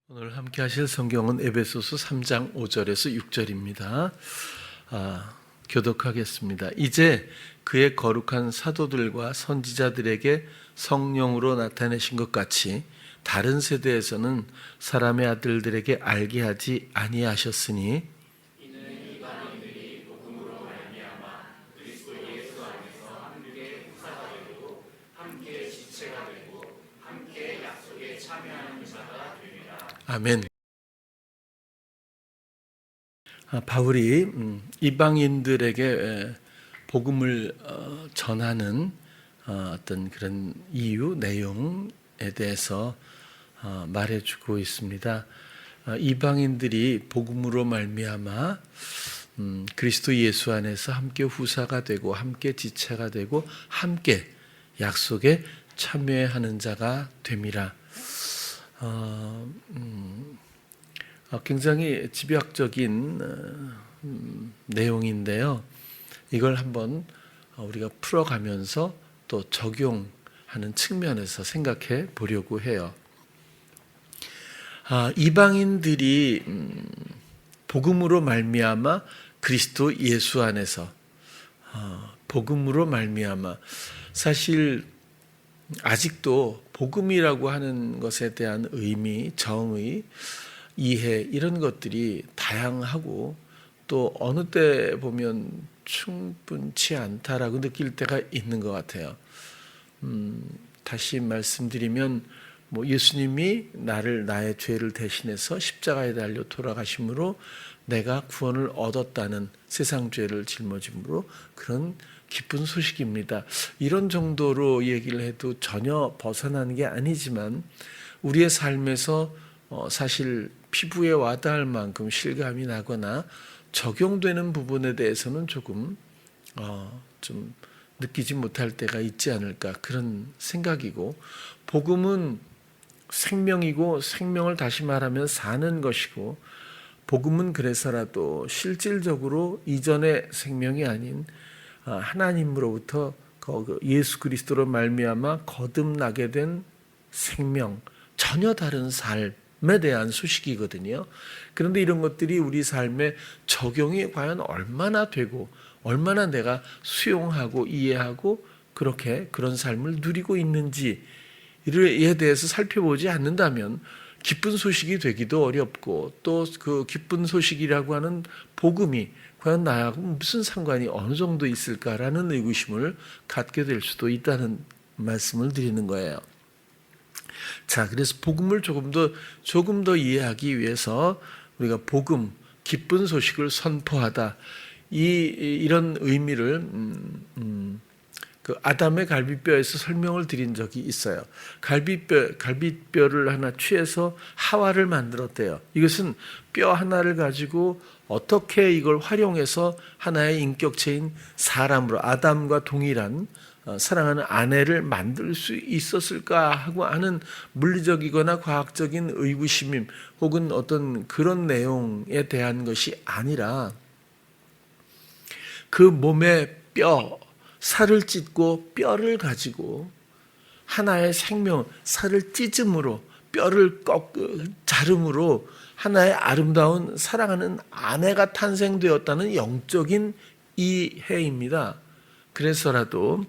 오늘 함께 하실 성경은 에베소서 3장 5절에서 6절입니다. 교독하겠습니다. 이제 그의 거룩한 사도들과 선지자들에게 성령으로 나타내신 것 같이 다른 세대에서는 사람의 아들들에게 알게 하지 아니하셨으니 이는 이방인들이 복음으로 말미암아 그리스도 예수 안에서 함께 후사가 되고 함께 지체가 되고 함께 약속에 참여하는 자가 되리라. 아멘. 바울이 이방인들에게 복음을 전하는 어떤 그런 이유, 내용에 대해서 말해주고 있습니다. 이방인들이 복음으로 말미암아 그리스도 예수 안에서 함께 후사가 되고 함께 지체가 되고 함께 약속에 참여하는 자가 됨이라. 굉장히 집약적인 내용인데요. 이걸 한번 우리가 풀어가면서 또 적용하는 측면에서 생각해 보려고 해요. 이방인들이 복음으로 말미암아 그리스도 예수 안에서 복음으로 말미암아, 사실 아직도 복음이라고 하는 것에 대한 의미, 정의, 이해, 이런 것들이 다양하고 또 어느 때 보면 충분치 않다라고 느낄 때가 있는 것 같아요. 다시 말씀드리면 예수님이 나의 죄를 대신해서 십자가에 달려 돌아가심으로 내가 구원을 얻었다는, 세상 죄를 짊어짐으로 그런 기쁜 소식입니다. 이런 정도로 얘기를 해도 전혀 벗어나는 게 아니지만 우리의 삶에서 사실 피부에 와닿을 만큼 실감이 나거나 적용되는 부분에 대해서는 조금 좀 느끼지 못할 때가 있지 않을까, 그런 생각이고, 복음은 생명이고 생명을 다시 말하면 사는 것이고, 복음은 그래서라도 실질적으로 이전의 생명이 아닌 하나님으로부터 예수 그리스도로 말미암아 거듭나게 된 생명, 전혀 다른 삶에 대한 소식이거든요. 그런데 이런 것들이 우리 삶에 적용이 과연 얼마나 되고 얼마나 내가 수용하고 이해하고 그런 삶을 누리고 있는지에 대해서 살펴보지 않는다면 기쁜 소식이 되기도 어렵고, 또 그 기쁜 소식이라고 하는 복음이 과연 나하고 무슨 상관이 어느 정도 있을까라는 의구심을 갖게 될 수도 있다는 말씀을 드리는 거예요. 자, 그래서 복음을 조금 더 이해하기 위해서 우리가 복음, 기쁜 소식을 선포하다, 이런 의미를 그 아담의 갈비뼈에서 설명을 드린 적이 있어요. 갈비뼈를 하나 취해서 하와를 만들었대요. 이것은 뼈 하나를 가지고 어떻게 이걸 활용해서 하나의 인격체인 사람으로, 아담과 동일한 사랑하는 아내를 만들 수 있었을까 하고 하는 물리적이거나 과학적인 의구심 혹은 어떤 그런 내용에 대한 것이 아니라, 그 몸의 뼈, 살을 찢고 뼈를 가지고 하나의 생명, 살을 찢음으로, 뼈를 자름으로 하나의 아름다운 사랑하는 아내가 탄생되었다는 영적인 이해입니다. 그래서라도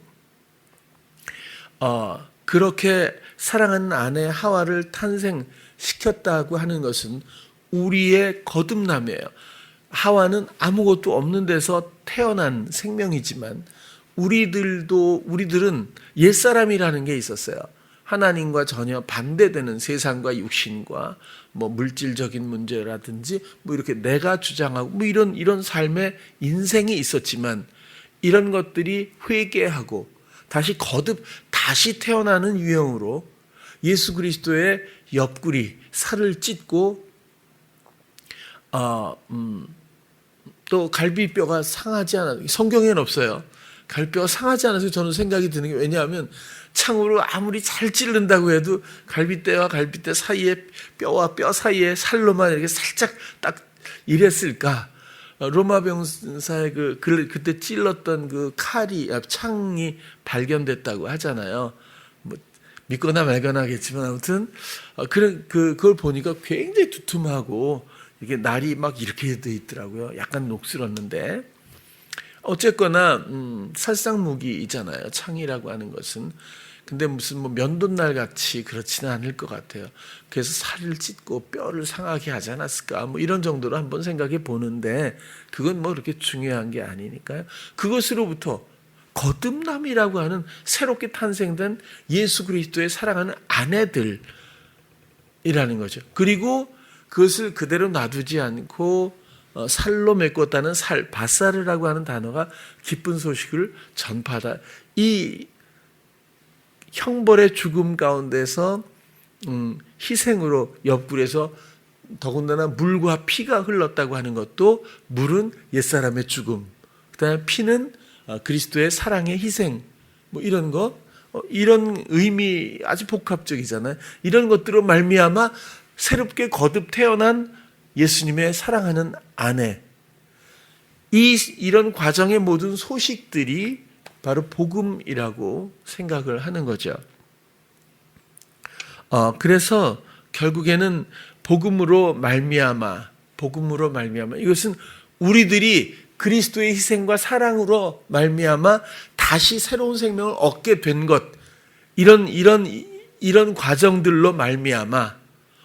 그렇게 사랑하는 아내 하와를 탄생시켰다고 하는 것은 우리의 거듭남이에요. 하와는 아무것도 없는 데서 태어난 생명이지만 우리들은 옛사람이라는 게 있었어요. 하나님과 전혀 반대되는 세상과 육신과 물질적인 문제라든지 이렇게 내가 주장하고 이런 삶의 인생이 있었지만, 이런 것들이 회개하고 다시 태어나는 유형으로 예수 그리스도의 옆구리, 살을 찢고 또 갈비뼈가 상하지 않아, 성경에는 없어요. 갈비뼈가 상하지 않아서 저는 생각이 드는 게, 왜냐하면 창으로 아무리 잘 찌른다고 해도 갈비뼈와 갈비뼈 사이에, 뼈와 뼈 사이에 살로만 이렇게 살짝 딱 이랬을까? 로마 병사의 그때 찔렀던 그 창이 발견됐다고 하잖아요. 믿거나 말거나 하겠지만 아무튼 그걸 보니까 굉장히 두툼하고 이게 날이 막 이렇게 돼 있더라고요. 약간 녹슬었는데 어쨌거나 살상무기이잖아요. 창이라고 하는 것은. 근데 무슨 뭐 면도날 같이 그렇지는 않을 것 같아요. 그래서 살을 찢고 뼈를 상하게 하지 않았을까? 뭐 이런 정도로 한번 생각해 보는데 그건 뭐 그렇게 중요한 게 아니니까요. 그것으로부터 거듭남이라고 하는 새롭게 탄생된 예수 그리스도의 사랑하는 아내들이라는 거죠. 그리고 그것을 그대로 놔두지 않고 살로 메꿨다는 바사르라고 하는 단어가 기쁜 소식을 전파하다. 이 형벌의 죽음 가운데서 희생으로 옆구리에서 더군다나 물과 피가 흘렀다고 하는 것도 물은 옛사람의 죽음, 그다음에 피는 그리스도의 사랑의 희생, 뭐 이런 것, 이런 의미 아주 복합적이잖아요. 이런 것들로 말미암아 새롭게 거듭 태어난 예수님의 사랑하는 아내, 이런 과정의 모든 소식들이 바로 복음이라고 생각을 하는 거죠. 그래서 결국에는 복음으로 말미암아 이것은 우리들이 그리스도의 희생과 사랑으로 말미암아 다시 새로운 생명을 얻게 된 것, 이런 과정들로 말미암아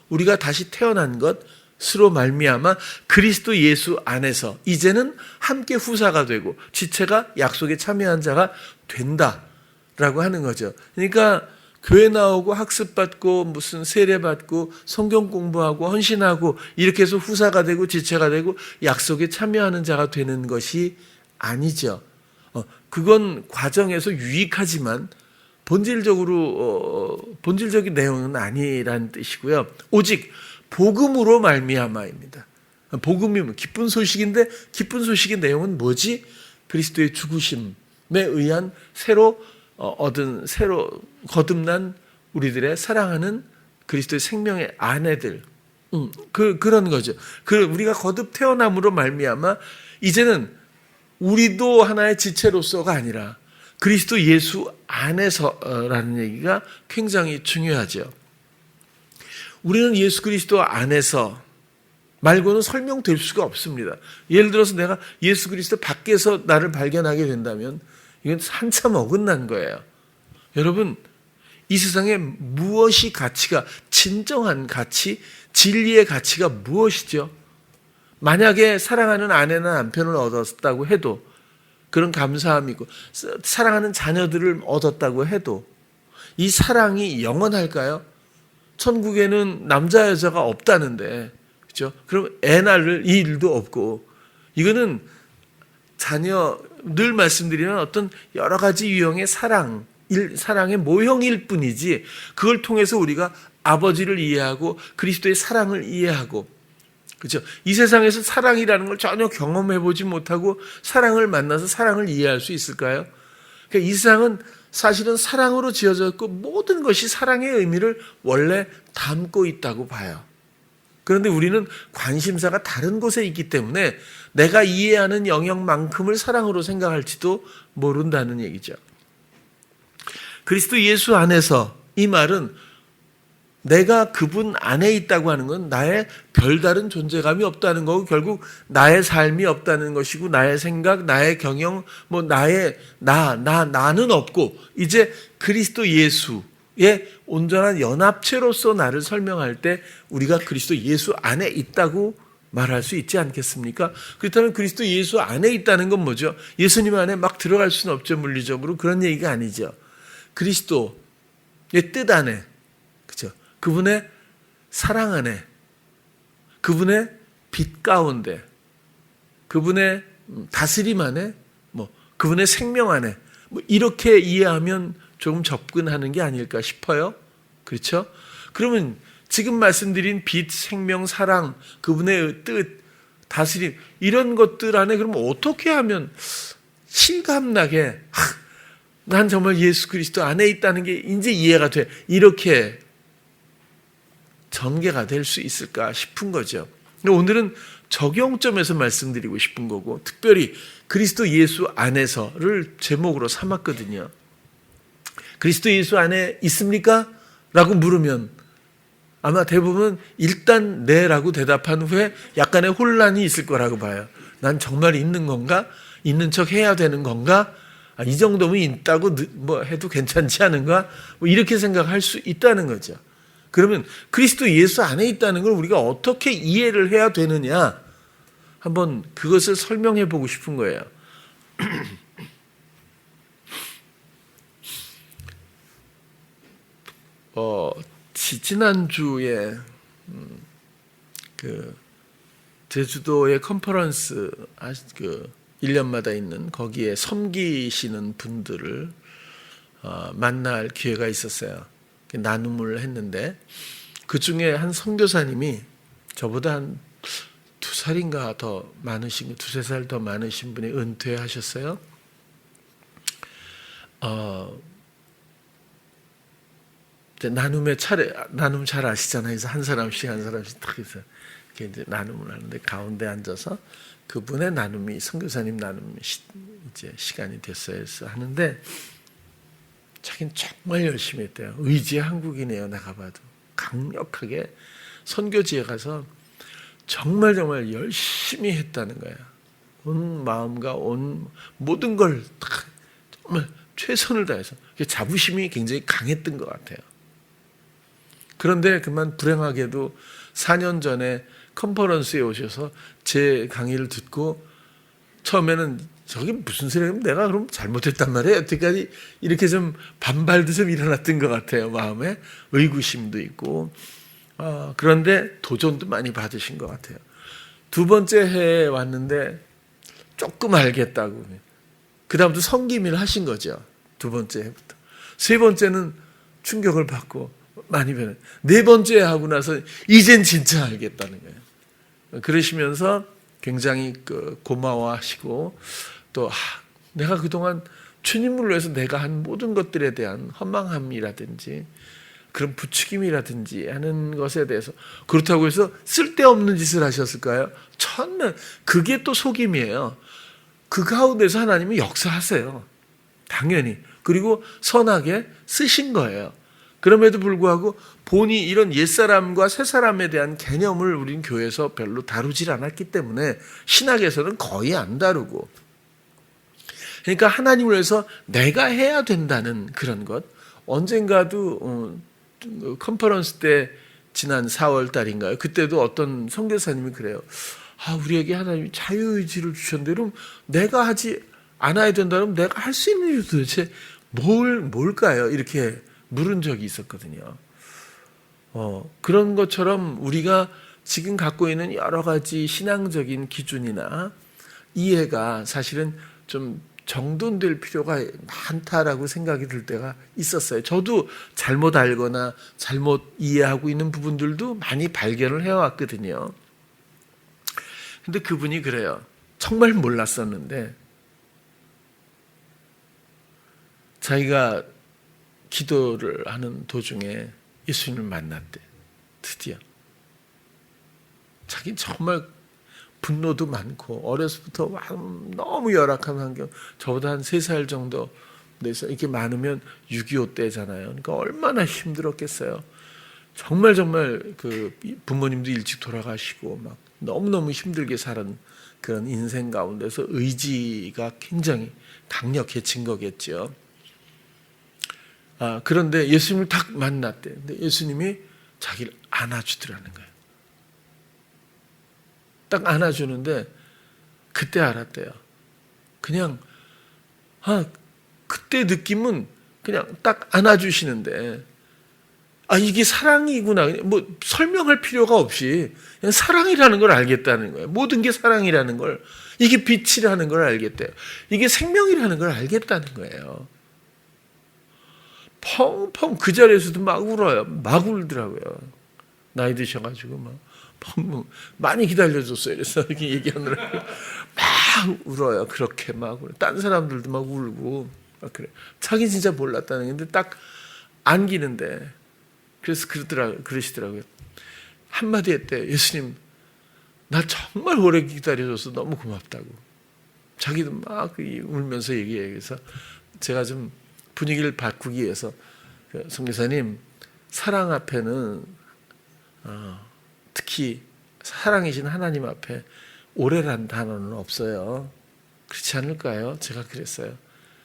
우리가 다시 태어난 것으로 말미암아 그리스도 예수 안에서 이제는 함께 후사가 되고 지체가 약속에 참여한 자가 된다라고 하는 거죠. 그러니까 교회 나오고 학습받고 무슨 세례받고 성경 공부하고 헌신하고 이렇게 해서 후사가 되고 지체가 되고 약속에 참여하는 자가 되는 것이 아니죠. 그건 과정에서 유익하지만 본질적인 내용은 아니라는 뜻이고요. 오직 복음으로 말미암아입니다. 복음이면 기쁜 소식인데 기쁜 소식의 내용은 뭐지? 그리스도의 죽으심에 의한 새로 거듭난 우리들의 사랑하는 그리스도의 생명의 아내들, 그런 거죠. 우리가 거듭 태어남으로 말미암아 이제는 우리도 하나의 지체로서가 아니라 그리스도 예수 안에서라는 얘기가 굉장히 중요하죠. 우리는 예수 그리스도 안에서 말고는 설명될 수가 없습니다. 예를 들어서 내가 예수 그리스도 밖에서 나를 발견하게 된다면 이건 한참 어긋난 거예요. 여러분, 이 세상에 무엇이 가치가, 진정한 가치, 진리의 가치가 무엇이죠? 만약에 사랑하는 아내나 남편을 얻었다고 해도, 그런 감사함이 있고 사랑하는 자녀들을 얻었다고 해도 이 사랑이 영원할까요? 천국에는 남자 여자가 없다는데, 그렇죠? 그럼 애 낳을 일도 없고, 이거는 늘 말씀드리는 어떤 여러 가지 유형의 사랑의 모형일 뿐이지, 그걸 통해서 우리가 아버지를 이해하고 그리스도의 사랑을 이해하고, 그렇죠? 이 세상에서 사랑이라는 걸 전혀 경험해보지 못하고 사랑을 만나서 사랑을 이해할 수 있을까요? 그러니까 이 세상은 사실은 사랑으로 지어졌고 모든 것이 사랑의 의미를 원래 담고 있다고 봐요. 그런데 우리는 관심사가 다른 곳에 있기 때문에 내가 이해하는 영역만큼을 사랑으로 생각할지도 모른다는 얘기죠. 그리스도 예수 안에서, 이 말은 내가 그분 안에 있다고 하는 건 나의 별다른 존재감이 없다는 거고, 결국 나의 삶이 없다는 것이고, 나의 생각, 나의 경영, 나는 없고, 이제 그리스도 예수의 온전한 연합체로서 나를 설명할 때 우리가 그리스도 예수 안에 있다고 말할 수 있지 않겠습니까? 그렇다면 그리스도 예수 안에 있다는 건 뭐죠? 예수님 안에 막 들어갈 수는 없죠, 물리적으로. 그런 얘기가 아니죠. 그리스도의 뜻 안에, 그렇죠? 그분의 사랑 안에, 그분의 빛 가운데, 그분의 다스림 안에, 그분의 생명 안에, 이렇게 이해하면 조금 접근하는 게 아닐까 싶어요. 그렇죠? 그러면 지금 말씀드린 빛, 생명, 사랑, 그분의 뜻, 다스림, 이런 것들 안에 그러면 어떻게 하면 실감나게 난 정말 예수 그리스도 안에 있다는 게 이제 이해가 돼, 이렇게 전개가 될 수 있을까 싶은 거죠. 오늘은 적용점에서 말씀드리고 싶은 거고, 특별히 그리스도 예수 안에서를 제목으로 삼았거든요. 그리스도 예수 안에 있습니까? 라고 물으면 아마 대부분 일단 네라고 대답한 후에 약간의 혼란이 있을 거라고 봐요. 난 정말 있는 건가? 있는 척 해야 되는 건가? 이 정도면 있다고 뭐 해도 괜찮지 않은가? 뭐 이렇게 생각할 수 있다는 거죠. 그러면 그리스도 예수 안에 있다는 걸 우리가 어떻게 이해를 해야 되느냐? 한번 그것을 설명해 보고 싶은 거예요. 지난주에 그 제주도의 컨퍼런스 1년마다 있는 거기에 섬기시는 분들을 만날 기회가 있었어요. 나눔을 했는데 그 중에 한 선교사님이 저보다 한 2살인가 더 많으신, 2-3살 더 많으신 분이 은퇴하셨어요. 나눔의 차례, 나눔 잘 아시잖아요. 그래서 한 사람씩 딱 해서 이렇게 이제 나눔을 하는데 가운데 앉아서 그분의 나눔이 선교사님 나눔 이제 시간이 됐어요. 그래서 하는데 자기는 정말 열심히 했대요. 의지의 한국인이에요. 내가 봐도 강력하게 선교지에 가서 정말 열심히 했다는 거야. 온 마음과 온 모든 걸 정말 최선을 다해서 자부심이 굉장히 강했던 것 같아요. 그런데 그만 불행하게도 4년 전에 컨퍼런스에 오셔서 제 강의를 듣고 처음에는 저게 무슨 소리야? 내가 그럼 잘못했단 말이에요. 여태까지 이렇게 좀 반발도 좀 일어났던 것 같아요. 마음에 의구심도 있고. 그런데 도전도 많이 받으신 것 같아요. 2번째 해에 왔는데 조금 알겠다고. 그 다음부터 섬김을 하신 거죠. 2번째 해부터. 3번째는 충격을 받고 많이 변해. 4번째 하고 나서 이젠 진짜 알겠다는 거예요. 그러시면서 굉장히 고마워하시고 또 내가 그동안 주님을 위해서 내가 한 모든 것들에 대한 허망함이라든지 그런 부추김이라든지 하는 것에 대해서 그렇다고 해서 쓸데없는 짓을 하셨을까요? 천만 그게 또 속임이에요. 그 가운데서 하나님이 역사하세요. 당연히. 그리고 선하게 쓰신 거예요. 그럼에도 불구하고 본이 이런 옛사람과 새사람에 대한 개념을 우린 교회에서 별로 다루질 않았기 때문에 신학에서는 거의 안 다루고 그러니까 하나님을 위해서 내가 해야 된다는 그런 것 언젠가도 컨퍼런스 때 지난 4월 달인가요? 그때도 어떤 선교사님이 그래요. 우리에게 하나님이 자유의지를 주셨는데 그럼 내가 하지 않아야 된다면 내가 할 수 있는 일이 도대체 뭘까요? 이렇게 물은 적이 있었거든요. 그런 것처럼 우리가 지금 갖고 있는 여러 가지 신앙적인 기준이나 이해가 사실은 좀 정돈될 필요가 많다라고 생각이 들 때가 있었어요. 저도 잘못 알거나 잘못 이해하고 있는 부분들도 많이 발견을 해왔거든요. 근데 그분이 그래요. 정말 몰랐었는데 자기가 기도를 하는 도중에 예수님을 만났대. 드디어. 자기는 정말 분노도 많고 어려서부터 너무 열악한 환경, 저보다 한 3살 정도 돼서 이렇게 많으면 6.25 때잖아요. 그러니까 얼마나 힘들었겠어요. 정말 그 부모님도 일찍 돌아가시고 막 너무너무 힘들게 사는 그런 인생 가운데서 의지가 굉장히 강력해진 거겠죠. 그런데 예수님을 딱 만났대. 근데 예수님이 자기를 안아주더라는 거예요. 딱 안아주는데 그때 알았대요. 그냥 그때 느낌은 그냥 딱 안아주시는데 이게 사랑이구나. 뭐 설명할 필요가 없이 그냥 사랑이라는 걸 알겠다는 거예요. 모든 게 사랑이라는 걸, 이게 빛이라는 걸 알겠대요. 이게 생명이라는 걸 알겠다는 거예요. 펑펑 그 자리에서도 막 울어요. 막 울더라고요. 나이 드셔가지고 막 많이 기다려줬어요. 그래서 이렇게 얘기하느라고 막 울어요. 그렇게 막 울어요. 딴 사람들도 막 울고 막 그래. 자기 진짜 몰랐다는 건데 딱 안기는데 그래서 그러시더라고요. 한마디 했대요. 예수님, 나 정말 오래 기다려줘서 너무 고맙다고. 자기도 막 울면서 얘기해요. 그래서 제가 좀 분위기를 바꾸기 위해서 선교사님, 사랑 앞에는 특히 사랑이신 하나님 앞에 오래란 단어는 없어요. 그렇지 않을까요? 제가 그랬어요.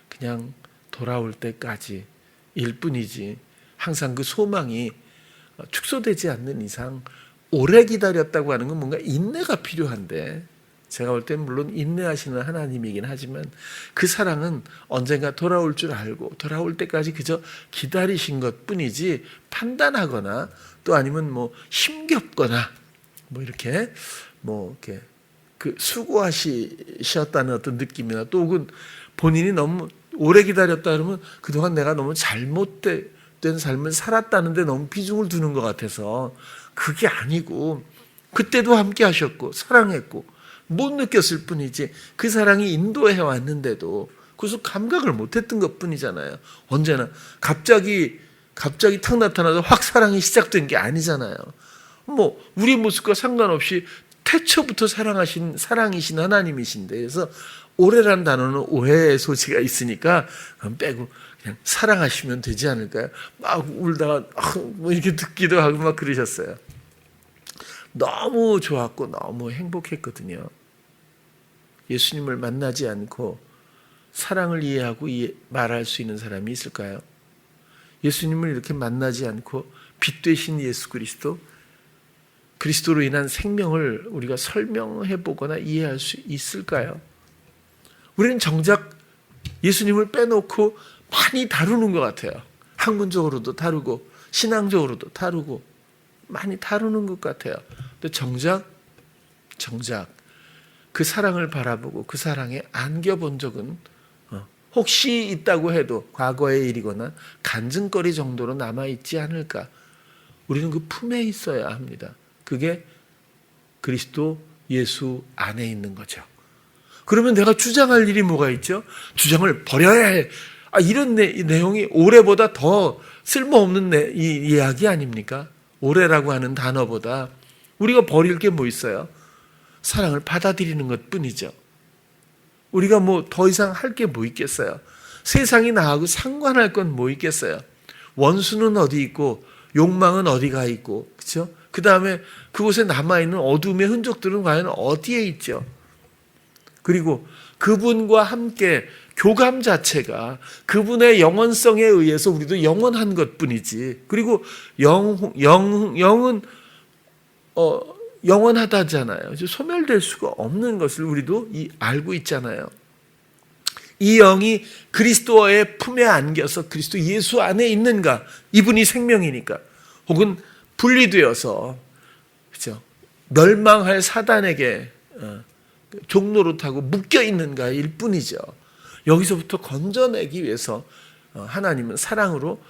그냥 돌아올 때까지 일 뿐이지, 항상 그 소망이 축소되지 않는 이상 오래 기다렸다고 하는 건 뭔가 인내가 필요한데, 제가 볼 땐 물론 인내하시는 하나님이긴 하지만 그 사랑은 언젠가 돌아올 줄 알고 돌아올 때까지 그저 기다리신 것 뿐이지, 판단하거나 또 아니면 뭐 힘겹거나 뭐 이렇게 그 수고하셨다는 어떤 느낌이나, 또 혹은 본인이 너무 오래 기다렸다 그러면 그동안 내가 너무 잘못된 삶을 살았다는데 너무 비중을 두는 것 같아서, 그게 아니고 그때도 함께 하셨고 사랑했고 못 느꼈을 뿐이지, 그 사랑이 인도해 왔는데도 그래서 감각을 못했던 것 뿐이잖아요. 언제나 갑자기 탁 나타나서 확 사랑이 시작된 게 아니잖아요. 뭐 우리 모습과 상관없이 태초부터 사랑이신 하나님이신데, 그래서 오래란 단어는 오해의 소지가 있으니까 그럼 빼고 그냥 사랑하시면 되지 않을까요? 막 울다가 뭐 이렇게 듣기도 하고 막 그러셨어요. 너무 좋았고 너무 행복했거든요. 예수님을 만나지 않고 사랑을 이해하고 말할 수 있는 사람이 있을까요? 예수님을 이렇게 만나지 않고 빛 되신 예수 그리스도로 인한 생명을 우리가 설명해 보거나 이해할 수 있을까요? 우리는 정작 예수님을 빼놓고 많이 다루는 것 같아요. 학문적으로도 다루고 신앙적으로도 다루고 많이 다루는 것 같아요. 근데 정작 그 사랑을 바라보고 그 사랑에 안겨본 적은 혹시 있다고 해도 과거의 일이거나 간증거리 정도로 남아있지 않을까. 우리는 그 품에 있어야 합니다. 그게 그리스도 예수 안에 있는 거죠. 그러면 내가 주장할 일이 뭐가 있죠? 주장을 버려야 해. 이런 내용이 올해보다 더 쓸모없는 이 이야기 아닙니까? 올해라고 하는 단어보다 우리가 버릴 게 뭐 있어요? 사랑을 받아들이는 것 뿐이죠. 우리가 뭐 더 이상 할 게 뭐 있겠어요? 세상이 나하고 상관할 건 뭐 있겠어요? 원수는 어디 있고 욕망은 어디가 있고, 그렇죠? 그 다음에 그곳에 남아있는 어둠의 흔적들은 과연 어디에 있죠? 그리고 그분과 함께 교감 자체가 그분의 영원성에 의해서 우리도 영원한 것뿐이지, 그리고 영은 영원하다잖아요. 소멸될 수가 없는 것을 우리도 알고 있잖아요. 이 영이 그리스도의 품에 안겨서 그리스도 예수 안에 있는가, 이분이 생명이니까, 혹은 분리되어서 그렇죠, 멸망할 사단에게 종로로 타고 묶여 있는가 일 뿐이죠. 여기서부터 건져내기 위해서 하나님은 사랑으로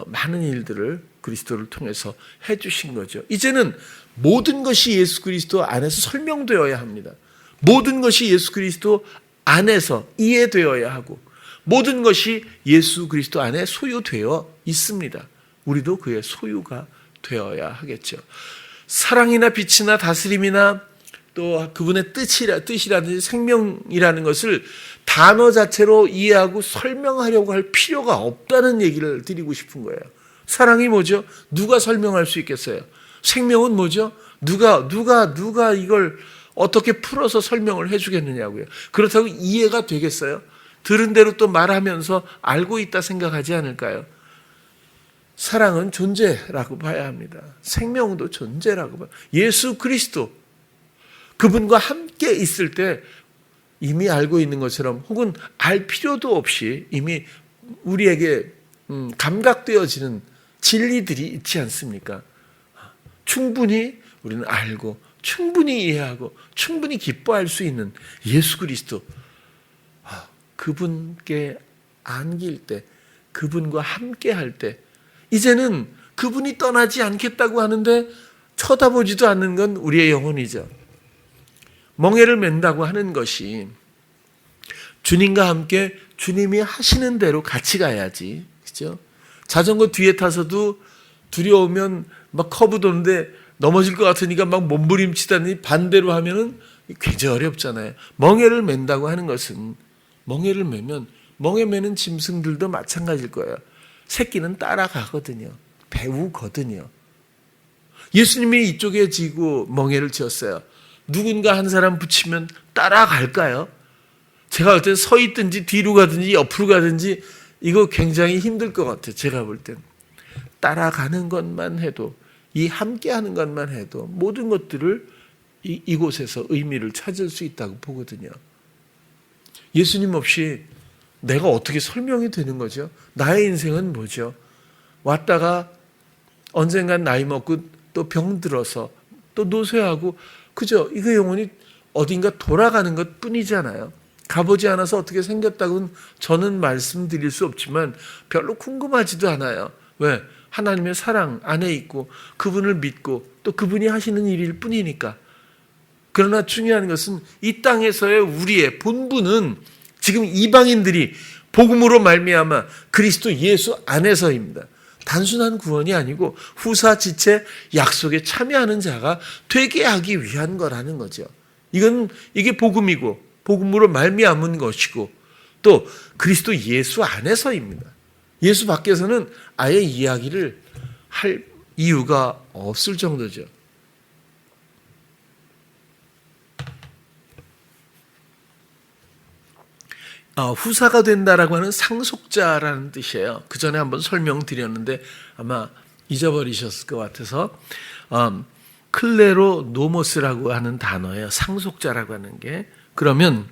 많은 일들을 그리스도를 통해서 해주신 거죠. 이제는 모든 것이 예수 그리스도 안에서 설명되어야 합니다. 모든 것이 예수 그리스도 안에서 이해되어야 하고, 모든 것이 예수 그리스도 안에 소유되어 있습니다. 우리도 그의 소유가 되어야 하겠죠. 사랑이나 빛이나 다스림이나 또 그분의 뜻이라든지 생명이라는 것을 단어 자체로 이해하고 설명하려고 할 필요가 없다는 얘기를 드리고 싶은 거예요. 사랑이 뭐죠? 누가 설명할 수 있겠어요? 생명은 뭐죠? 누가 이걸 어떻게 풀어서 설명을 해주겠느냐고요. 그렇다고 이해가 되겠어요? 들은 대로 또 말하면서 알고 있다 생각하지 않을까요? 사랑은 존재라고 봐야 합니다. 생명도 존재라고 봐요. 예수 그리스도, 그분과 함께 있을 때 이미 알고 있는 것처럼, 혹은 알 필요도 없이 이미 우리에게 감각되어지는 진리들이 있지 않습니까? 충분히 우리는 알고 충분히 이해하고 충분히 기뻐할 수 있는 예수 그리스도, 그분께 안길 때, 그분과 함께 할 때, 이제는 그분이 떠나지 않겠다고 하는데 쳐다보지도 않는 건 우리의 영혼이죠. 멍에를 맨다고 하는 것이 주님과 함께 주님이 하시는 대로 같이 가야지, 그죠? 자전거 뒤에 타서도 두려우면 막 커브 도는데 넘어질 것 같으니까 막 몸부림치다니 반대로 하면은 굉장히 어렵잖아요. 멍에를 맨다고 하는 것은, 멍에를 매면 멍에 매는 짐승들도 마찬가지일 거예요. 새끼는 따라가거든요. 배우거든요. 예수님이 이쪽에 지고 멍에를 지었어요. 누군가 한 사람 붙이면 따라갈까요? 제가 볼 땐 서 있든지 뒤로 가든지 옆으로 가든지 이거 굉장히 힘들 것 같아요. 제가 볼 땐. 따라가는 것만 해도, 이 함께하는 것만 해도 모든 것들을 이곳에서 의미를 찾을 수 있다고 보거든요. 예수님 없이 내가 어떻게 설명이 되는 거죠? 나의 인생은 뭐죠? 왔다가 언젠간 나이 먹고 또 병들어서 또 노쇠하고, 그죠? 이거 영혼이 어딘가 돌아가는 것 뿐이잖아요. 가보지 않아서 어떻게 생겼다고는 저는 말씀드릴 수 없지만 별로 궁금하지도 않아요. 왜? 하나님의 사랑 안에 있고 그분을 믿고 또 그분이 하시는 일일 뿐이니까. 그러나 중요한 것은 이 땅에서의 우리의 본분은 지금 이방인들이 복음으로 말미암아 그리스도 예수 안에서입니다. 단순한 구원이 아니고 후사지체 약속에 참여하는 자가 되게 하기 위한 거라는 거죠. 이게 복음이고 복음으로 말미암은 것이고 또 그리스도 예수 안에서입니다. 예수 밖에서는 아예 이야기를 할 이유가 없을 정도죠. 후사가 된다라고 하는 상속자라는 뜻이에요. 그 전에 한번 설명드렸는데 아마 잊어버리셨을 것 같아서 클레로 노모스라고 하는 단어예요. 상속자라고 하는 게. 그러면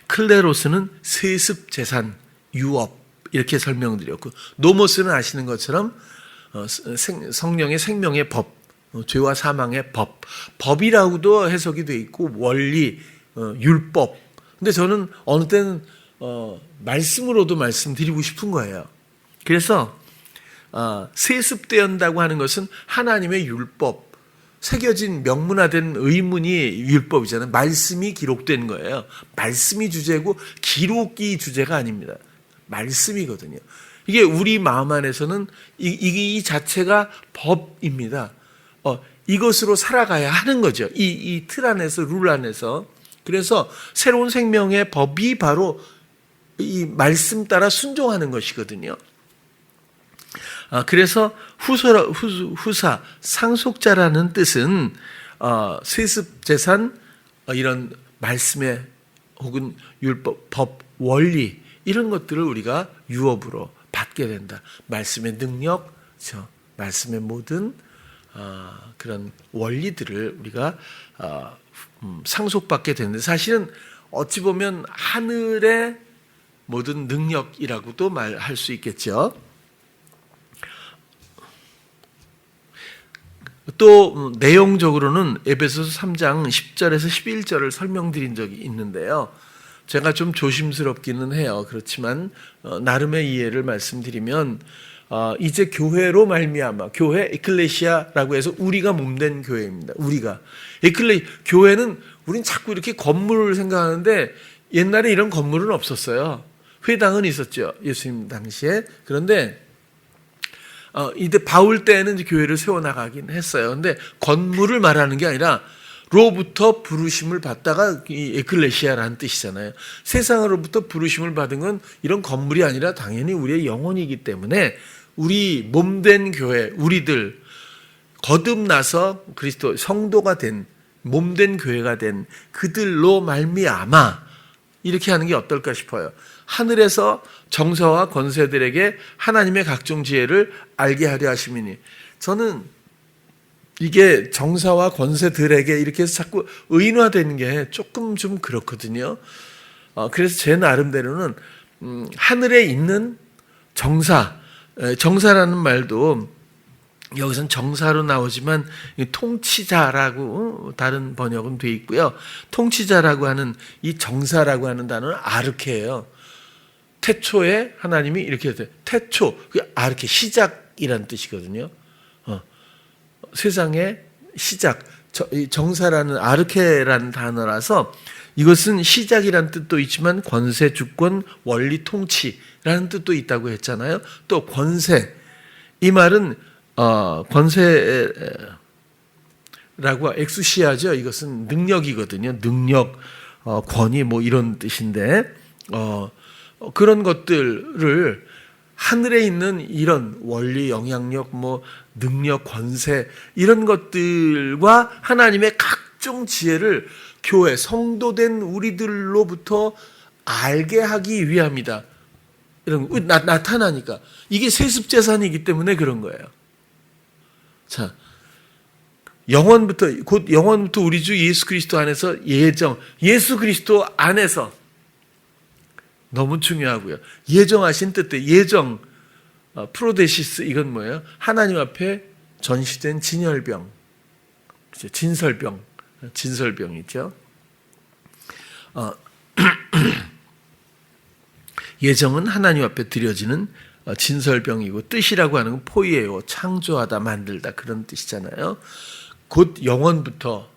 클레로스는 세습, 재산, 유업 이렇게 설명드렸고, 노모스는 아시는 것처럼 성령의 생명의 법, 죄와 사망의 법, 법이라고도 해석이 돼 있고 원리, 율법. 근데 저는 어느 때는 말씀으로도 말씀드리고 싶은 거예요. 그래서 세습되었다고 하는 것은 하나님의 율법, 새겨진 명문화된 의문이 율법이잖아요. 말씀이 기록된 거예요. 말씀이 주제고 기록이 주제가 아닙니다. 말씀이거든요. 이게 우리 마음 안에서는 이 자체가 법입니다. 이것으로 살아가야 하는 거죠. 이 틀 안에서, 룰 안에서. 그래서 새로운 생명의 법이 바로 이 말씀 따라 순종하는 것이거든요. 그래서 후사, 상속자라는 뜻은 세습, 재산, 이런 말씀의 혹은 율법, 법, 원리 이런 것들을 우리가 유업으로 받게 된다. 말씀의 능력, 말씀의 모든 그런 원리들을 우리가 상속받게 되는데, 사실은 어찌 보면 하늘의 모든 능력이라고도 말할 수 있겠죠. 또 내용적으로는 에베소서 3장 10절에서 11절을 설명드린 적이 있는데요. 제가 좀 조심스럽기는 해요. 그렇지만 나름의 이해를 말씀드리면 이제 교회로 말미암아, 교회 에클레시아라고 해서 우리가 몸된 교회입니다. 우리가 교회는 우린 자꾸 이렇게 건물을 생각하는데 옛날에 이런 건물은 없었어요. 회당은 있었죠, 예수님 당시에. 그런데 이때 바울 때는 교회를 세워나가긴 했어요. 근데 건물을 말하는 게 아니라 로부터 부르심을 받다가 이 에클레시아라는 뜻이잖아요. 세상으로부터 부르심을 받은 건 이런 건물이 아니라 당연히 우리의 영혼이기 때문에 우리 몸된 교회, 우리들 거듭나서 그리스도 성도가 된 몸된 교회가 된 그들로 말미암아 이렇게 하는 게 어떨까 싶어요. 하늘에서 정사와 권세들에게 하나님의 각종 지혜를 알게 하려 하심이니, 저는 이게 정사와 권세들에게 이렇게 해서 자꾸 의인화되는 게 조금 좀 그렇거든요. 그래서 제 나름대로는 하늘에 있는 정사라는 말도 여기서는 정사로 나오지만 통치자라고 다른 번역은 돼 있고요. 통치자라고 하는 이 정사라고 하는 단어는 아르케예요. 태초에 하나님이 이렇게 했어요. 태초, 그게 아르케, 시작이라는 뜻이거든요. 세상의 시작, 정사라는 아르케라는 단어라서 이것은 시작이라는 뜻도 있지만 권세, 주권, 원리, 통치라는 뜻도 있다고 했잖아요. 또 권세, 이 말은 권세라고 엑수시아죠. 이것은 능력이거든요. 능력, 권위 뭐 이런 뜻인데 그런 것들을 하늘에 있는 이런 원리, 영향력, 능력, 권세 이런 것들과 하나님의 각종 지혜를 교회, 성도된 우리들로부터 알게 하기 위함이다. 이런 거 나타나니까 이게 세습재산이기 때문에 그런 거예요. 자, 곧 영원부터 우리 주 예수 그리스도 안에서 예수 그리스도 안에서 너무 중요하고요. 예정하신 뜻대 프로데시스 이건 뭐예요? 하나님 앞에 전시된 진혈병, 진설병이죠. 예정은 하나님 앞에 드려지는 진설병이고 뜻이라고 하는 건 포이에요. 창조하다, 만들다 그런 뜻이잖아요. 곧 영원부터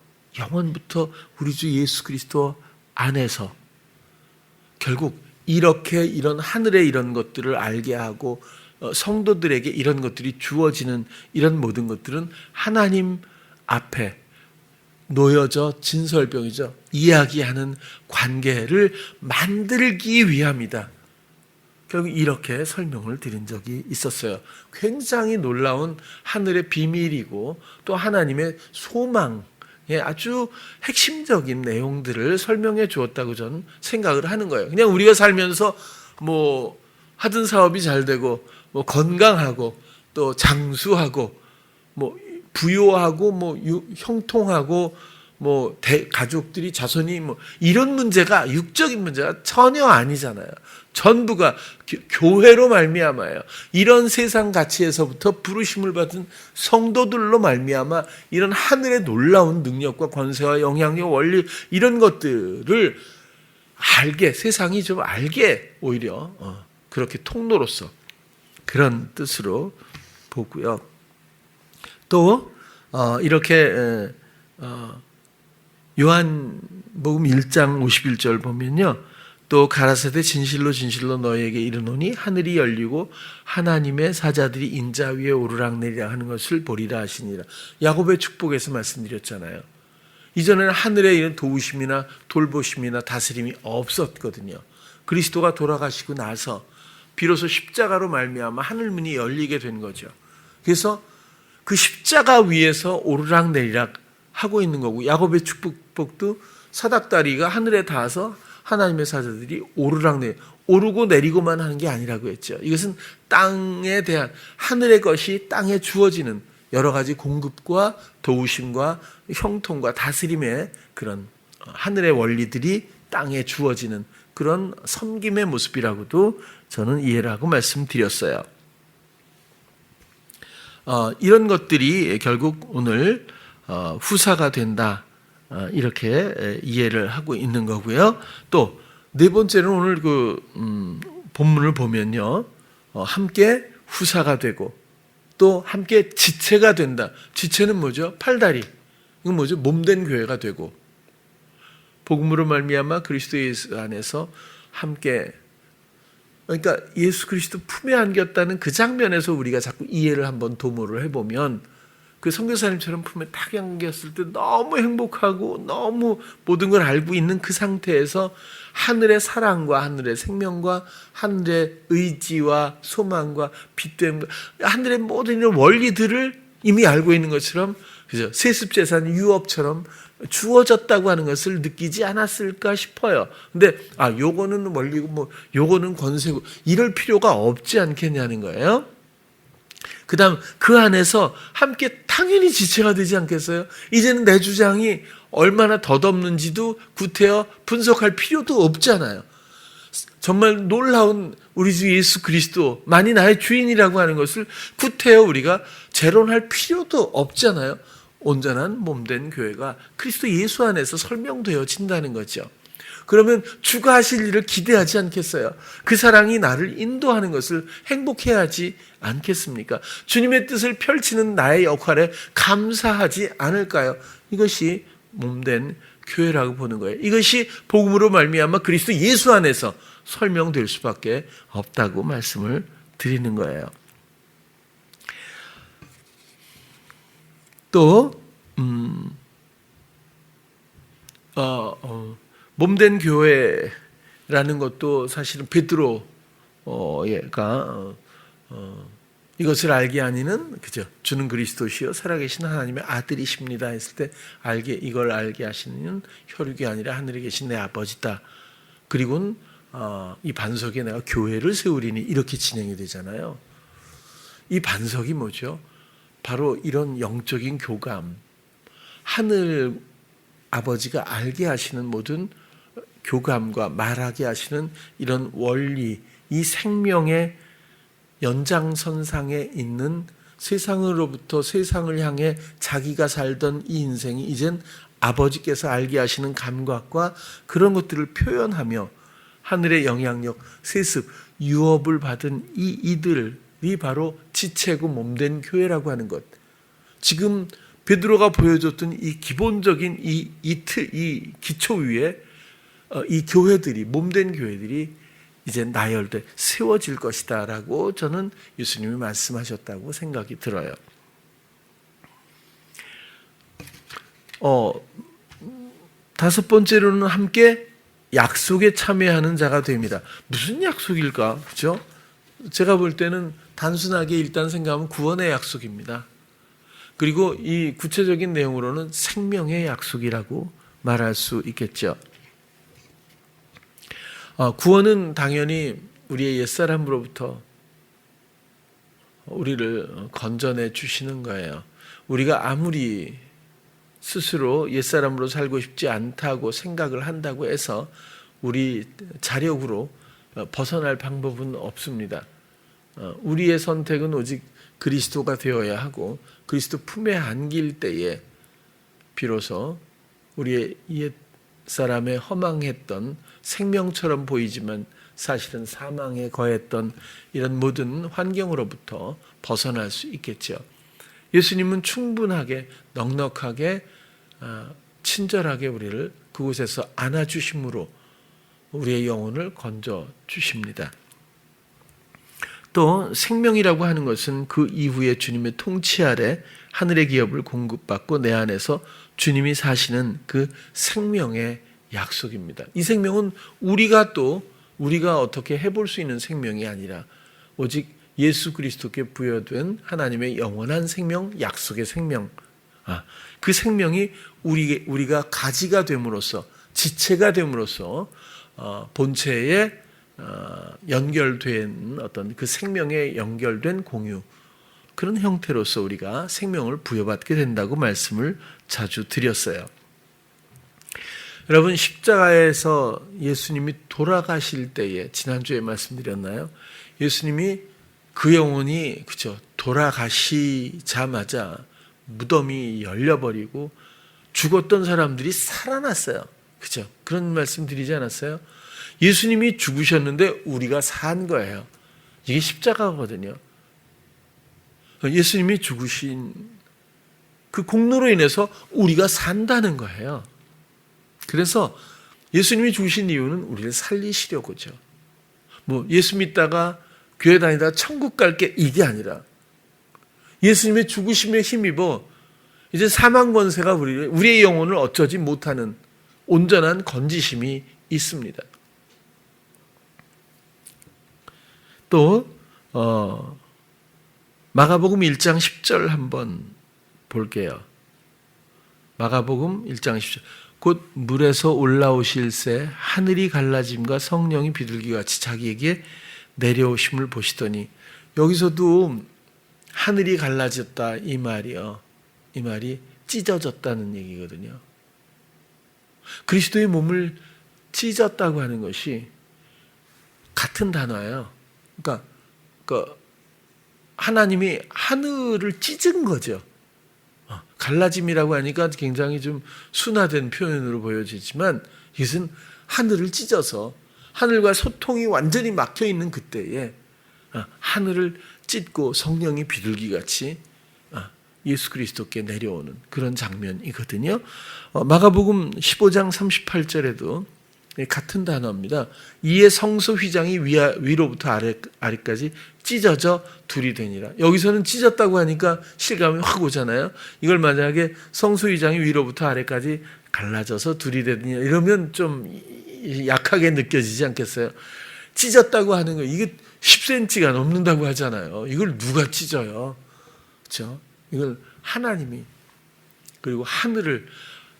우리 주 예수 그리스도 안에서 결국 이런 하늘의 이런 것들을 알게 하고 성도들에게 이런 것들이 주어지는 이런 모든 것들은 하나님 앞에 놓여져 진설병이죠. 이야기하는 관계를 만들기 위함이다. 결국 이렇게 설명을 드린 적이 있었어요. 굉장히 놀라운 하늘의 비밀이고 또 하나님의 소망, 아주 핵심적인 내용들을 설명해 주었다고 저는 생각을 하는 거예요. 그냥 우리가 살면서 하던 사업이 잘 되고 건강하고 또 장수하고 부유하고 형통하고 가족들이 자손이 이런 문제가 육적인 문제가 전혀 아니잖아요. 전부가 교회로 말미암아요. 이런 세상 가치에서부터 부르심을 받은 성도들로 말미암아 이런 하늘의 놀라운 능력과 권세와 영향력, 원리 이런 것들을 세상이 좀 알게 오히려 그렇게 통로로서 그런 뜻으로 보고요. 또 이렇게 요한복음 1장 51절 보면요. 또 가라사대 진실로 너희에게 이르노니 하늘이 열리고 하나님의 사자들이 인자 위에 오르락내리락 하는 것을 보리라 하시니라. 야곱의 축복에서 말씀드렸잖아요. 이전에는 하늘에 이런 도우심이나 돌보심이나 다스림이 없었거든요. 그리스도가 돌아가시고 나서 비로소 십자가로 말미암아 하늘문이 열리게 된 거죠. 그래서 그 십자가 위에서 오르락내리락 하고 있는 거고 야곱의 축복도 사닥다리가 하늘에 닿아서 하나님의 사자들이 오르고 내리고만 하는 게 아니라고 했죠. 이것은 땅에 대한 하늘의 것이 땅에 주어지는 여러 가지 공급과 도우심과 형통과 다스림의 그런 하늘의 원리들이 땅에 주어지는 그런 섬김의 모습이라고도 저는 이해를 하고 말씀드렸어요. 이런 것들이 결국 오늘 후사가 된다. 이렇게 이해를 하고 있는 거고요. 또 네 번째는 오늘 본문을 보면요. 함께 후사가 되고 또 함께 지체가 된다. 지체는 뭐죠? 팔다리. 이건 뭐죠? 몸된 교회가 되고 복음으로 말미암아 그리스도 예수 안에서 함께 그러니까 예수 그리스도 품에 안겼다는 그 장면에서 우리가 자꾸 이해를 한번 도모를 해보면 그 선교사님처럼 품에 딱 안겼을 때 너무 행복하고 너무 모든 걸 알고 있는 그 상태에서 하늘의 사랑과 하늘의 생명과 하늘의 의지와 소망과 빛됨과 하늘의 모든 이런 원리들을 이미 알고 있는 것처럼 그죠? 세습재산 유업처럼 주어졌다고 하는 것을 느끼지 않았을까 싶어요. 근데 요거는 원리고 요거는 권세고 이럴 필요가 없지 않겠냐는 거예요. 그다음 그 안에서 함께 당연히 지체가 되지 않겠어요? 이제는 내 주장이 얼마나 덧없는지도 구태여 분석할 필요도 없잖아요. 정말 놀라운 우리 주 예수 그리스도만이 나의 주인이라고 하는 것을 구태여 우리가 재론할 필요도 없잖아요. 온전한 몸된 교회가 그리스도 예수 안에서 설명되어진다는 거죠. 그러면 주가 하실 일을 기대하지 않겠어요? 그 사랑이 나를 인도하는 것을 행복해하지 않겠습니까? 주님의 뜻을 펼치는 나의 역할에 감사하지 않을까요? 이것이 몸된 교회라고 보는 거예요. 이것이 복음으로 말미암아 그리스도 예수 안에서 설명될 수밖에 없다고 말씀을 드리는 거예요. 또 몸된 교회 것도 사실은 베드로가 이것을 알게 하니는 그죠? 주는 그리스도시요 살아계신 하나님의 아들이십니다 했을 때 이걸 알게 하시는 혈육이 아니라 하늘에 계신 내 아버지다. 그리고는 이 반석에 내가 교회를 세우리니 이렇게 진행이 되잖아요. 이 반석이 뭐죠? 바로 이런 영적인 교감, 하늘 아버지가 알게 하시는 모든 교감과 말하게 하시는 이런 원리, 이 생명의 연장선상에 있는 세상으로부터 세상을 향해 자기가 살던 이 인생이 이젠 아버지께서 알게 하시는 감각과 그런 것들을 표현하며 하늘의 영향력, 세습, 유업을 받은 이들이 바로 지체고 몸된 교회라고 하는 것. 지금 베드로가 보여줬던 이 기본적인 이 기초 위에 이 교회들이, 몸된 교회들이 이제 나열돼 세워질 것이다 라고 저는 예수님이 말씀하셨다고 생각이 들어요. 다섯 번째로는 함께 약속에 참여하는 자가 됩니다. 무슨 약속일까? 그렇죠? 제가 볼 때는 단순하게 일단 생각하면 구원의 약속입니다. 그리고 이 구체적인 내용으로는 생명의 약속이라고 말할 수 있겠죠. 구원은 당연히 우리의 옛사람으로부터 우리를 건져내 주시는 거예요. 우리가 아무리 스스로 옛사람으로 살고 싶지 않다고 생각을 한다고 해서 우리 자력으로 벗어날 방법은 없습니다. 우리의 선택은 오직 그리스도가 되어야 하고 그리스도 품에 안길 때에 비로소 우리의 옛사람의 허망했던 생명처럼 보이지만 사실은 사망에 거했던 이런 모든 환경으로부터 벗어날 수 있겠죠. 예수님은 충분하게 넉넉하게 친절하게 우리를 그곳에서 안아주심으로 우리의 영혼을 건져주십니다. 또 생명이라고 하는 것은 그 이후에 주님의 통치 아래 하늘의 기업을 공급받고 내 안에서 주님이 사시는 그 생명의 약속입니다. 이 생명은 우리가 어떻게 해볼 수 있는 생명이 아니라 오직 예수 그리스도께 부여된 하나님의 영원한 생명, 약속의 생명, 그 생명이 우리가 가지가 됨으로써, 지체가 됨으로써 본체에 연결된 어떤 그 생명에 연결된 공유, 그런 형태로서 우리가 생명을 부여받게 된다고 말씀을 자주 드렸어요. 여러분, 십자가에서 예수님이 돌아가실 때에 지난주에 말씀드렸나요? 예수님이 그 영혼이 돌아가시자마자 무덤이 열려버리고 죽었던 사람들이 살아났어요. 그죠? 그런 말씀 드리지 않았어요? 예수님이 죽으셨는데 우리가 산 거예요. 이게 십자가거든요. 예수님이 죽으신 그 공로로 인해서 우리가 산다는 거예요. 그래서 예수님이 죽으신 이유는 우리를 살리시려고죠. 예수 믿다가 교회 다니다 천국 갈게 이게 아니라 예수님의 죽으심에 힘입어 이제 사망 권세가 우리의 영혼을 어쩌지 못하는 온전한 건지심이 있습니다. 또 마가복음 1장 10절 한번 볼게요. 마가복음 1장 10절. 곧 물에서 올라오실새 하늘이 갈라짐과 성령이 비둘기같이 자기에게 내려오심을 보시더니, 여기서도 하늘이 갈라졌다 이 말이요. 이 말이 찢어졌다는 얘기거든요. 그리스도의 몸을 찢었다고 하는 것이 같은 단어예요. 그러니까 하나님이 하늘을 찢은 거죠. 갈라짐이라고 하니까 굉장히 좀 순화된 표현으로 보여지지만 이것은 하늘을 찢어서 하늘과 소통이 완전히 막혀 있는 그때에 하늘을 찢고 성령이 비둘기같이 예수 그리스도께 내려오는 그런 장면이거든요. 마가복음 15장 38절에도 같은 단어입니다. 이에 성소 휘장이 위로부터 아래까지 찢어져 둘이 되니라. 여기서는 찢었다고 하니까 실감이 확 오잖아요. 이걸 만약에 성소 휘장이 위로부터 아래까지 갈라져서 둘이 되니라 이러면 좀 약하게 느껴지지 않겠어요? 찢었다고 하는 거, 이게 10cm가 넘는다고 하잖아요. 이걸 누가 찢어요? 그렇죠? 이걸 하나님이, 그리고 하늘을,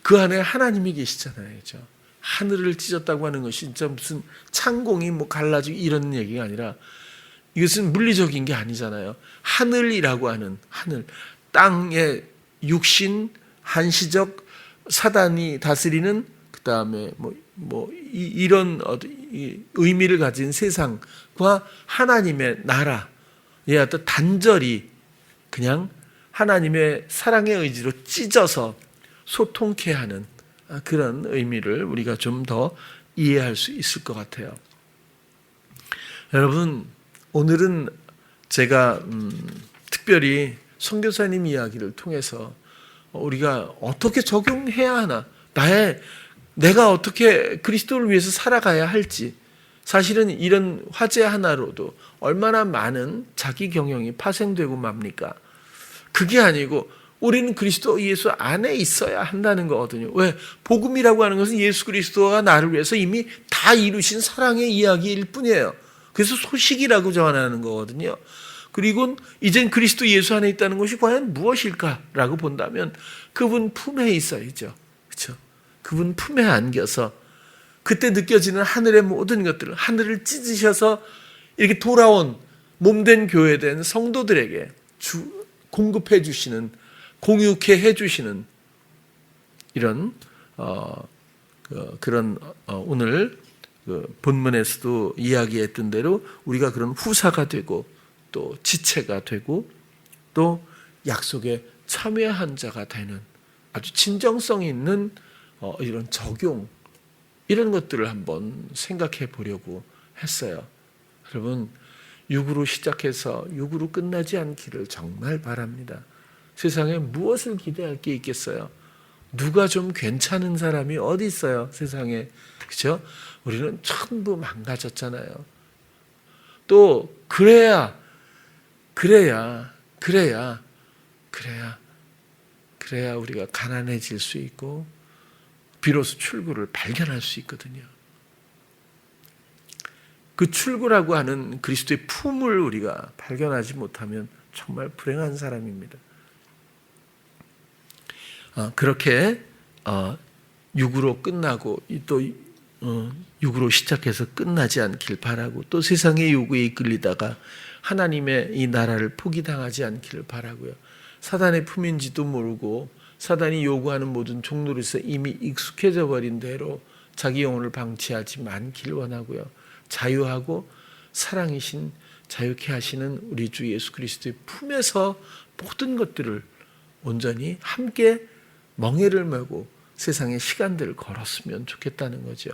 그 안에 하나님이 계시잖아요. 그렇죠? 하늘을 찢었다고 하는 것이 진짜 무슨 창공이 뭐 갈라지고 이런 얘기가 아니라, 이것은 물리적인 게 아니잖아요. 하늘이라고 하는, 하늘, 땅의 육신, 한시적, 사단이 다스리는, 그 다음에 이런 의미를 가진 세상과 하나님의 나라의 어떤 단절이 그냥 하나님의 사랑의 의지로 찢어서 소통케 하는 그런 의미를 우리가 좀 더 이해할 수 있을 것 같아요. 여러분, 오늘은 제가 특별히 선교사님 이야기를 통해서 우리가 어떻게 적용해야 하나, 내가 어떻게 그리스도를 위해서 살아가야 할지, 사실은 이런 화제 하나로도 얼마나 많은 자기 경영이 파생되고 맙니까? 그게 아니고 우리는 그리스도 예수 안에 있어야 한다는 거거든요. 왜? 복음이라고 하는 것은 예수 그리스도가 나를 위해서 이미 다 이루신 사랑의 이야기일 뿐이에요. 그래서 소식이라고 전하는 거거든요. 그리고 이젠 그리스도 예수 안에 있다는 것이 과연 무엇일까라고 본다면 그분 품에 있어야죠. 그렇죠? 그분 품에 안겨서 그때 느껴지는 하늘의 모든 것들을, 하늘을 찢으셔서 이렇게 돌아온 몸된 교회된 성도들에게 공급해 주시는, 공유케 해 주시는 이런 그런 오늘 본문에서도 이야기했던 대로 우리가 그런 후사가 되고 또 지체가 되고 또 약속에 참여한 자가 되는 아주 진정성 있는 이런 적용, 이런 것들을 한번 생각해 보려고 했어요. 여러분, 육으로 시작해서 육으로 끝나지 않기를 정말 바랍니다. 세상에 무엇을 기대할 게 있겠어요? 누가 좀 괜찮은 사람이 어디 있어요? 세상에. 그렇죠? 우리는 전부 망가졌잖아요. 또 그래야 우리가 가난해질 수 있고 비로소 출구를 발견할 수 있거든요. 그 출구라고 하는 그리스도의 품을 우리가 발견하지 못하면 정말 불행한 사람입니다. 그렇게 육으로 끝나고 또 육으로 시작해서 끝나지 않길 바라고, 또 세상의 요구에 이끌리다가 하나님의 이 나라를 포기당하지 않기를 바라고요. 사단의 품인지도 모르고 사단이 요구하는 모든 종노릇에 이미 익숙해져 버린 대로 자기 영혼을 방치하지 않기를 원하고요. 자유하고 사랑이신, 자유케 하시는 우리 주 예수 그리스도의 품에서 모든 것들을 온전히 함께 멍에를 메고 세상의 시간들을 걸었으면 좋겠다는 거죠.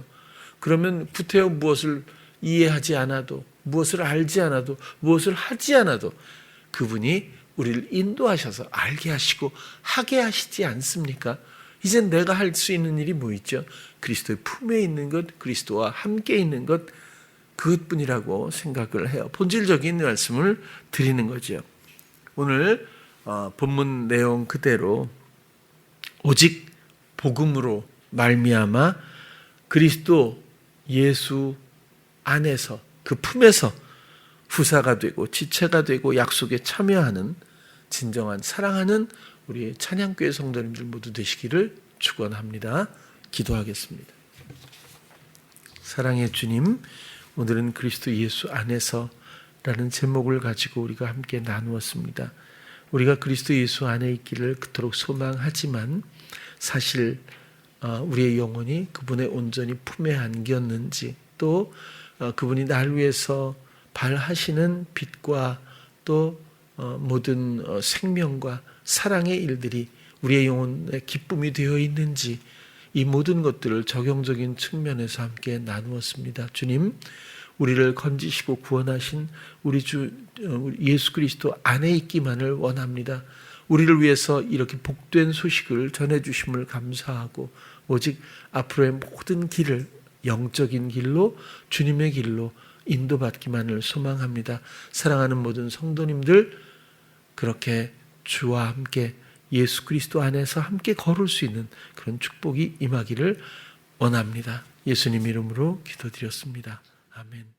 그러면 구태여 무엇을 이해하지 않아도, 무엇을 알지 않아도, 무엇을 하지 않아도 그분이 우리를 인도하셔서 알게 하시고 하게 하시지 않습니까? 이젠 내가 할 수 있는 일이 뭐 있죠? 그리스도의 품에 있는 것, 그리스도와 함께 있는 것, 그것뿐이라고 생각을 해요. 본질적인 말씀을 드리는 거죠. 오늘 본문 내용 그대로 오직 복음으로 말미암아 그리스도 예수 안에서, 그 품에서 후사가 되고 지체가 되고 약속에 참여하는 진정한 사랑하는 우리 찬양교회 성도님들 모두 되시기를 축원합니다. 기도하겠습니다. 사랑의 주님, 오늘은 그리스도 예수 안에서라는 제목을 가지고 우리가 함께 나누었습니다. 우리가 그리스도 예수 안에 있기를 그토록 소망하지만 사실 우리의 영혼이 그분의 온전히 품에 안겼는지, 또 그분이 날 위해서 발하시는 빛과 또 모든 생명과 사랑의 일들이 우리의 영혼의 기쁨이 되어 있는지, 이 모든 것들을 적용적인 측면에서 함께 나누었습니다. 주님, 우리를 건지시고 구원하신 우리 주 예수 그리스도 안에 있기만을 원합니다. 우리를 위해서 이렇게 복된 소식을 전해주심을 감사하고 오직 앞으로의 모든 길을 영적인 길로, 주님의 길로 인도받기만을 소망합니다. 사랑하는 모든 성도님들, 그렇게 주와 함께 예수 그리스도 안에서 함께 걸을 수 있는 그런 축복이 임하기를 원합니다. 예수님 이름으로 기도드렸습니다. 아멘.